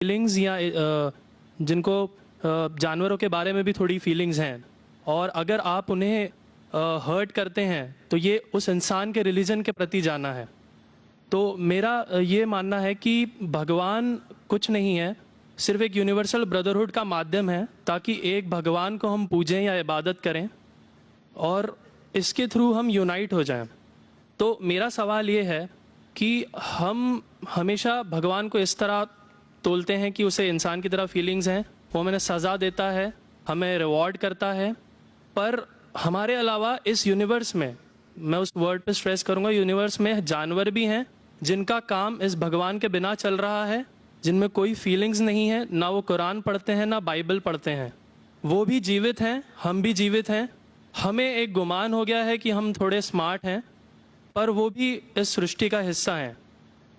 Feelings یا جن کو جانوروں کے بارے میں بھی تھوڑی فیلنگز ہیں، اور اگر آپ انہیں ہرٹ کرتے ہیں تو یہ اس انسان کے ریلیجن کے پرتی جانا ہے. تو میرا یہ ماننا ہے کہ بھگوان کچھ نہیں ہے، صرف ایک یونیورسل بردرہڈ کا مادھیم ہے تاکہ ایک بھگوان کو ہم پوجیں یا عبادت کریں اور اس کے تھرو ہم یونائٹ ہو جائیں. تو میرا سوال یہ ہے کہ ہم ہمیشہ بھگوان کو اس طرح تولتے ہیں کہ اسے انسان کی طرح فیلنگز ہیں، وہ ہمیں سزا دیتا ہے، ہمیں ریوارڈ کرتا ہے، پر ہمارے علاوہ اس یونیورس میں اس ورڈ پہ سٹریس کروں گا، یونیورس میں جانور بھی ہیں جن کا کام اس بھگوان کے بنا چل رہا ہے، جن میں کوئی فیلنگز نہیں ہے، نہ وہ قرآن پڑھتے ہیں نہ بائبل پڑھتے ہیں. وہ بھی جیوت ہیں، ہم بھی جیوت ہیں. ہمیں ایک گمان ہو گیا ہے کہ ہم تھوڑے اسمارٹ ہیں، پر وہ بھی اس سرشٹی کا حصہ ہیں.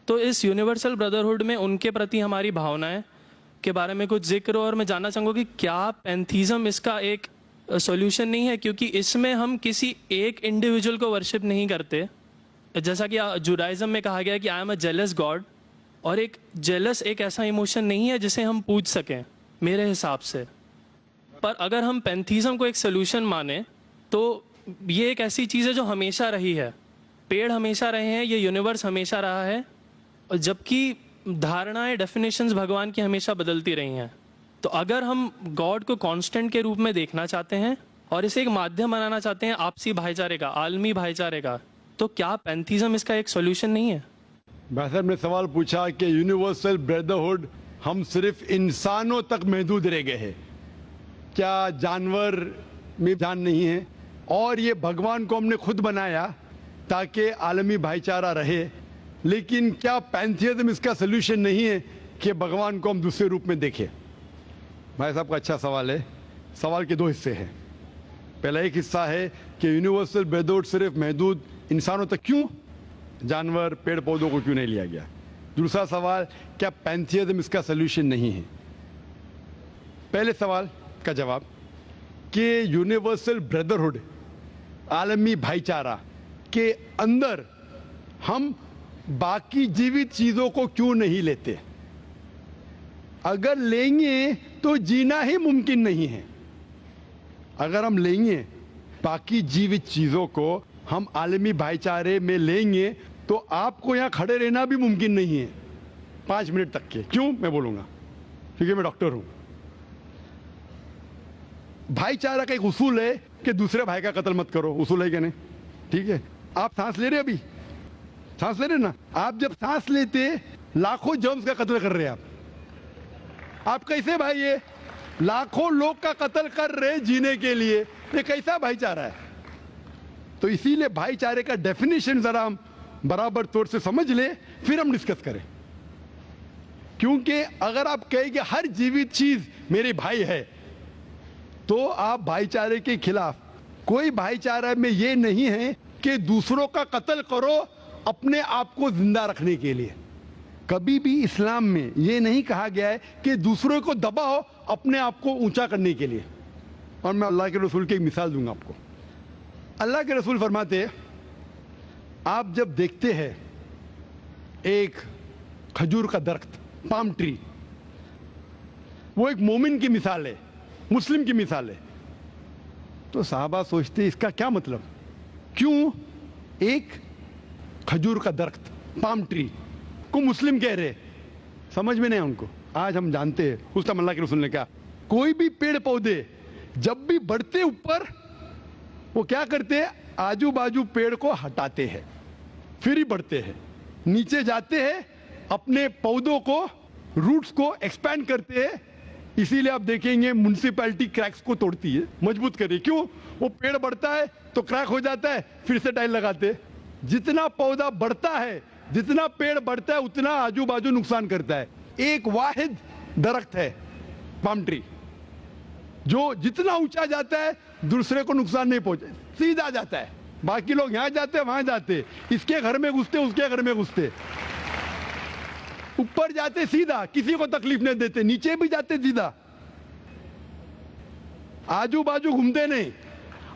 تو اس یونیورسل بردرہڈ میں ان کے پرتی ہماری بھاونائیں کے بارے میں کچھ ذکر ہو، اور میں جاننا چاہوں گا کہ کیا پینتھیزم اس کا ایک سولوشن نہیں ہے، کیونکہ اس میں ہم کسی ایک انڈیویجول کو ورشپ نہیں کرتے. جیسا کہ جوڈائزم میں کہا گیا کہ I am a jealous God, اور ایک جیلس ایک ایسا ایموشن نہیں ہے جسے ہم پوج سکیں میرے حساب سے. پر اگر ہم پینتھیزم کو ایک سولوشن مانیں تو یہ ایک ایسی چیز ہے جو ہمیشہ رہی ہے. پیڑ ہمیشہ رہے ہیں، یہ یونیورس ہمیشہ رہا ہے، جبکہ دھارنائیں ڈیفینیشنز بھگوان کی ہمیشہ بدلتی رہی ہیں. تو اگر ہم گاڈ کو کانسٹنٹ کے روپ میں دیکھنا چاہتے ہیں اور اسے ایک مادھیم بنانا چاہتے ہیں آپسی بھائی چارے کا، عالمی بھائی چارے کا، تو کیا پینتھیزم اس کا ایک سولوشن نہیں ہے؟ بھائی صاحب نے سوال پوچھا کہ یونیورسل بردرہڈ ہم صرف انسانوں تک محدود رہ گئے ہیں، کیا جانور میں جان نہیں ہے؟ اور یہ بھگوان کو ہم نے خود بنایا تاکہ عالمی بھائی چارہ رہے، لیکن کیا پینتھیزم اس کا سلوشن نہیں ہے کہ بھگوان کو ہم دوسرے روپ میں دیکھیں؟ بھائی صاحب کا اچھا سوال ہے. سوال کے دو حصے ہیں. پہلا ایک حصہ ہے کہ یونیورسل بردرہڈ صرف محدود انسانوں تک کیوں، جانور پیڑ پودوں کو کیوں نہیں لیا گیا؟ دوسرا سوال، کیا پینتھیزم اس کا سلوشن نہیں ہے؟ پہلے سوال کا جواب کہ یونیورسل بردرہڈ عالمی بھائی چارہ کے اندر ہم باقی جیوت چیزوں کو کیوں نہیں لیتے؟ اگر لیں گے تو جینا ہی ممکن نہیں ہے. اگر ہم لیں گے باقی جیوت چیزوں کو، ہم عالمی بھائی چارے میں لیں گے تو آپ کو یہاں کھڑے رہنا بھی ممکن نہیں ہے 5 منٹ تک کے. کیوں؟ میں بولوں گا، کیونکہ میں ڈاکٹر ہوں. بھائی چارہ کا ایک اصول ہے کہ دوسرے بھائی کا قتل مت کرو، اصول ہے کہ نہیں؟ ٹھیک ہے. آپ سانس لے رہے، ابھی سانس لے رہے نا، آپ جب سانس لیتے لاکھوں جرمز کا قتل کر رہے ہیں. آپ کیسے بھائی، یہ لاکھوں لوگ کا قتل کر رہے جینے کے لیے، یہ کیسا بھائی چارہ ہے؟ تو اسی لیے بھائی چارے کا ڈیفینیشن ذرا ہم برابر طور سے سمجھ لیں، پھر ہم ڈسکس کریں. کیونکہ اگر آپ کہیں کہ ہر جیوت چیز میرے بھائی ہے تو آپ بھائی چارے کے خلاف. کوئی بھائی چارہ میں یہ نہیں ہے کہ دوسروں کا قتل کرو اپنے آپ کو زندہ رکھنے کے لیے. کبھی بھی اسلام میں یہ نہیں کہا گیا ہے کہ دوسروں کو دباؤ اپنے آپ کو اونچا کرنے کے لیے. اور میں اللہ کے رسول کی ایک مثال دوں گا آپ کو. اللہ کے رسول فرماتے ہیں، آپ جب دیکھتے ہیں ایک کھجور کا درخت، پام ٹری، وہ ایک مومن کی مثال ہے، مسلم کی مثال ہے، تو صحابہ سوچتے اس کا کیا مطلب؟ کیوں ایک کھجور کا درخت، پام ٹری کو مسلم کہہ رہے؟ سمجھ میں نہیں ان کو. آج ہم جانتے ہیں اس ٹائم اللہ کے رسول نے کہا کوئی بھی پیڑ پودے جب بھی بڑھتے اوپر، وہ کیا کرتے ہیں؟ آجو باجو پیڑ کو ہٹاتے ہیں، پھر ہی بڑھتے ہیں. نیچے جاتے ہیں، اپنے پودوں کو، روٹس کو ایکسپینڈ کرتے ہیں. اسی لیے آپ دیکھیں گے میونسپیلٹی کریکس کو توڑتی ہے، مضبوط کرے. کیوں؟ وہ پیڑ بڑھتا ہے تو کریک ہو جاتا ہے، پھر سے ٹائل لگاتے. جتنا پودا بڑھتا ہے، جتنا پیڑ بڑھتا ہے، اتنا آجو باجو نقصان کرتا ہے. ایک واحد درخت ہے پام ٹری، جو جتنا اونچا جاتا ہے دوسرے کو نقصان نہیں پہنچے، سیدھا جاتا ہے. باقی لوگ یہاں جاتے وہاں جاتے، اس کے گھر میں گھستے اس کے گھر میں گھستے. اوپر جاتے سیدھا، کسی کو تکلیف نہیں دیتے، نیچے بھی جاتے سیدھا، آجو باجو گھومتے نہیں.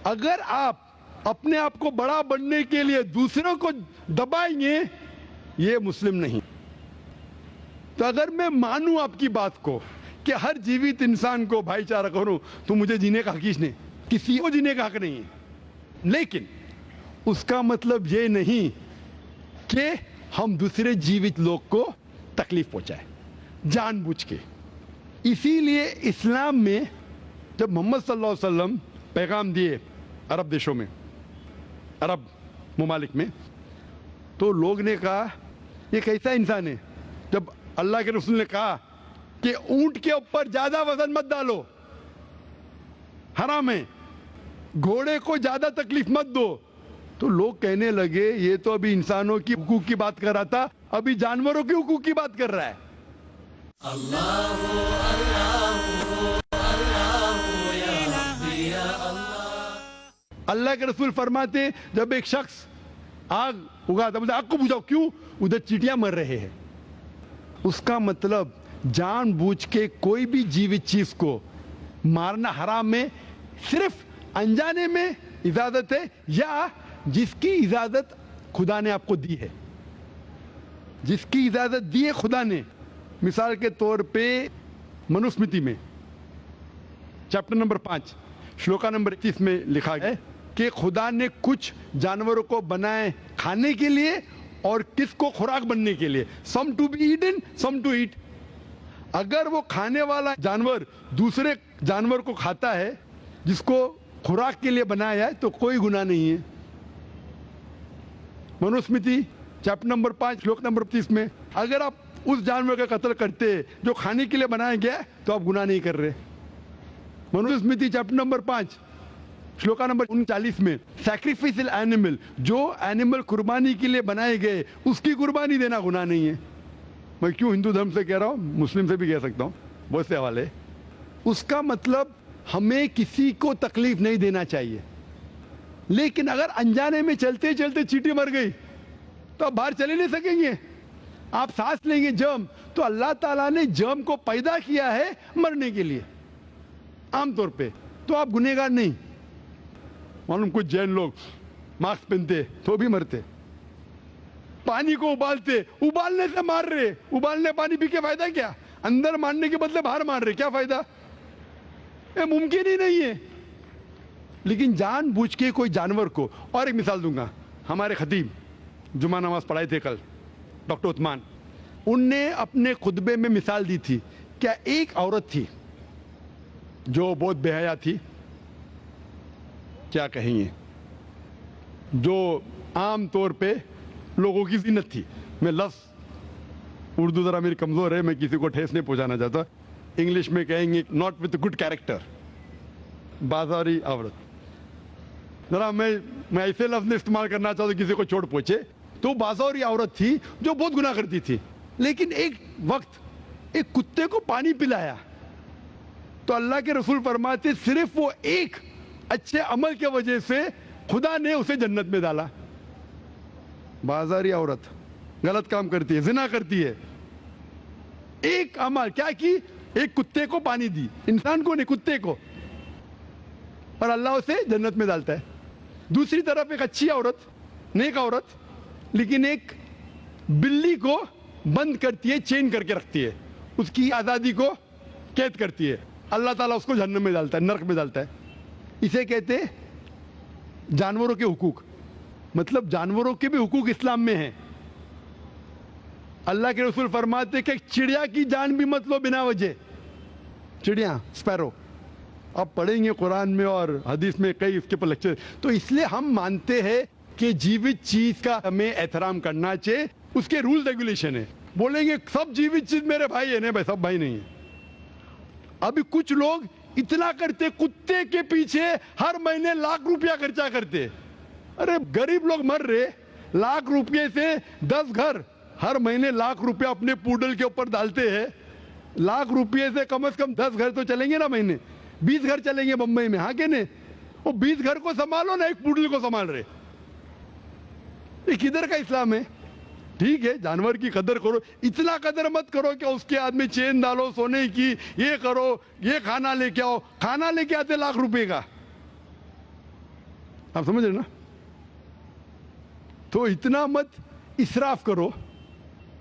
اگر آپ اپنے آپ کو بڑا بننے کے لیے دوسروں کو دبائیں گے، یہ مسلم نہیں. تو اگر میں مانوں آپ کی بات کو کہ ہر جیوت انسان کو بھائی چارہ کروں تو مجھے جینے کا حق ہی نہیں، کسی کو جینے کا حق نہیں ہے، لیکن اس کا مطلب یہ نہیں کہ ہم دوسرے جیوت لوگ کو تکلیف پہنچائیں جان بوجھ کے۔ اسی لیے اسلام میں جب محمد صلی اللہ علیہ وسلم پیغام دیے عرب دیشوں میں، عرب ممالک میں، تو لوگ نے کہا یہ کیسا انسان ہے؟ جب اللہ کے رسول نے کہا کہ اونٹ کے اوپر زیادہ وزن مت ڈالو، حرام ہے، گھوڑے کو زیادہ تکلیف مت دو، تو لوگ کہنے لگے یہ تو ابھی انسانوں کی حقوق کی بات کر رہا تھا، ابھی جانوروں کے حقوق کی بات کر رہا ہے۔ اللہ کے رسول فرماتے جب ایک شخص آگ اگاتا ہے، آگ کو بجھاؤ، کیوں؟ ادھر چیٹیاں مر رہے ہیں۔ اس کا مطلب جان بوجھ کے کوئی بھی جیوت چیز کو مارنا حرام ہے، صرف انجانے میں اجازت ہے یا جس کی اجازت خدا نے آپ کو دی ہے، جس کی اجازت دی ہے خدا نے۔ مثال کے طور پہ منوسمرتی میں چیپٹر نمبر 5 شلوکا نمبر 21 میں لکھا گیا ہے کہ خدا نے کچھ جانوروں کو بنائے کھانے کے لیے اور کس کو خوراک بننے کے لیے، some to be eaten some to eat. اگر وہ کھانے والا جانور دوسرے جانور کو کھاتا ہے جس کو خوراک کے لیے بنایا ہے تو کوئی گناہ نہیں ہے۔ منوسمرتی چیپٹر نمبر 5 شلوک نمبر 30 میں اگر آپ اس جانور کا قتل کرتے جو کھانے کے لیے بنایا گیا تو آپ گناہ نہیں کر رہے۔ منوسمرتی چیپٹر نمبر 5 شلوکا نمبر 39 میں سیکریفائسل اینیمل، جو اینیمل قربانی کے لیے بنائے گئے اس کی قربانی دینا گناہ نہیں ہے۔ میں کیوں ہندو دھرم سے کہہ رہا ہوں، مسلم سے بھی کہہ سکتا ہوں، بہت سے حوالے۔ اس کا مطلب ہمیں کسی کو تکلیف نہیں دینا چاہیے، لیکن اگر انجانے میں چلتے چلتے چیٹی مر گئی تو آپ باہر چلے نہیں سکیں گے، آپ سانس لیں گے جرم، تو اللہ تعالیٰ نے جرم کو پیدا کیا ہے مرنے کے لیے عام طور پہ، تو آپ گنہگار نہیں۔ معلوم کچھ جین لوگ ماسک پہنتے تو بھی مرتے، پانی کو ابالتے، ابالنے سے مار رہے، ابالنے پانی پی کے فائدہ کیا؟ اندر مارنے کے بدلے باہر مار رہے، کیا فائدہ؟ یہ ممکن ہی نہیں ہے۔ لیکن جان بوجھ کے کوئی جانور کو، اور ایک مثال دوں گا، ہمارے خطیب جمعہ نماز پڑھائے تھے کل ڈاکٹر عثمان، ان نے اپنے خطبے میں مثال دی تھی، کیا ایک عورت تھی جو بہت بے حیا تھی، کیا کہیں گے، جو عام طور پہ لوگوں کی زینت تھی۔ میں لفظ اردو ذرا میری کمزور ہے، میں کسی کو ٹھیس نہیں پہنچانا چاہتا، انگلش میں کہیں گے ناٹ وتھ گڈ کیریکٹر، بازاری عورت۔ ذرا میں ایسے لفظ نہیں استعمال کرنا چاہتا کسی کو چوٹ پہنچے، تو بازاری عورت تھی جو بہت گناہ کرتی تھی، لیکن ایک وقت ایک کتے کو پانی پلایا تو اللہ کے رسول فرماتے صرف وہ ایک اچھے عمل کی وجہ سے خدا نے اسے جنت میں ڈالا۔ بازاری عورت غلط کام کرتی ہے، زنا کرتی ہے، ایک عمل کیا کی، ایک کتے کو پانی دی، انسان کو نہیں کتے کو، اور اللہ اسے جنت میں ڈالتا ہے۔ دوسری طرف ایک اچھی عورت، نیک عورت، لیکن ایک بلی کو بند کرتی ہے، چین کر کے رکھتی ہے، اس کی آزادی کو قید کرتی ہے، اللہ تعالیٰ اس کو جہنم میں ڈالتا ہے، نرک میں ڈالتا ہے۔ اسے کہتے جانوروں کے حقوق، مطلب جانوروں کے بھی حقوق اسلام میں ہیں۔ اللہ کے رسول فرماتے کہ چڑیا کی جان بھی مت لو بنا وجہ، چڑیا سپیرو، آپ پڑھیں گے قرآن میں اور حدیث میں کئی اس کے پر لیکچر۔ تو اس لیے ہم مانتے ہیں کہ جیوت چیز کا ہمیں احترام کرنا چاہیے، اس کے رول ریگولیشن ہے۔ بولیں گے سب جیوت چیز میرے بھائی ہیں، نہیں بھائی، سب بھائی نہیں ہیں۔ ابھی کچھ لوگ اتنا کرتے، کتے کے پیچھے ہر مہینے لاکھ روپیہ خرچہ کرتے، ارے غریب لوگ مر رہے، لاکھ روپے سے 10 گھر ہر مہینے لاکھ روپیہ اپنے پوڈل کے اوپر ڈالتے ہیں، لاکھ روپے سے کم از کم 10 گھر تو چلیں گے نا مہینے، 20 گھر چلیں گے بمبئی میں، ہاں کہ نہیں؟ وہ 20 گھر کو سنبھالو نا، ایک پوڈل کو سنبھال رہے، یہ کدھر کا اسلام ہے؟ ٹھیک ہے جانور کی قدر کرو، اتنا قدر مت کرو کہ اس کے ہاتھ میں چین ڈالو سونے کی، یہ کرو، یہ کھانا لے کے آؤ، کھانا لے کے آتے لاکھ روپے کا، آپ سمجھ رہے نا؟ تو اتنا مت اسراف کرو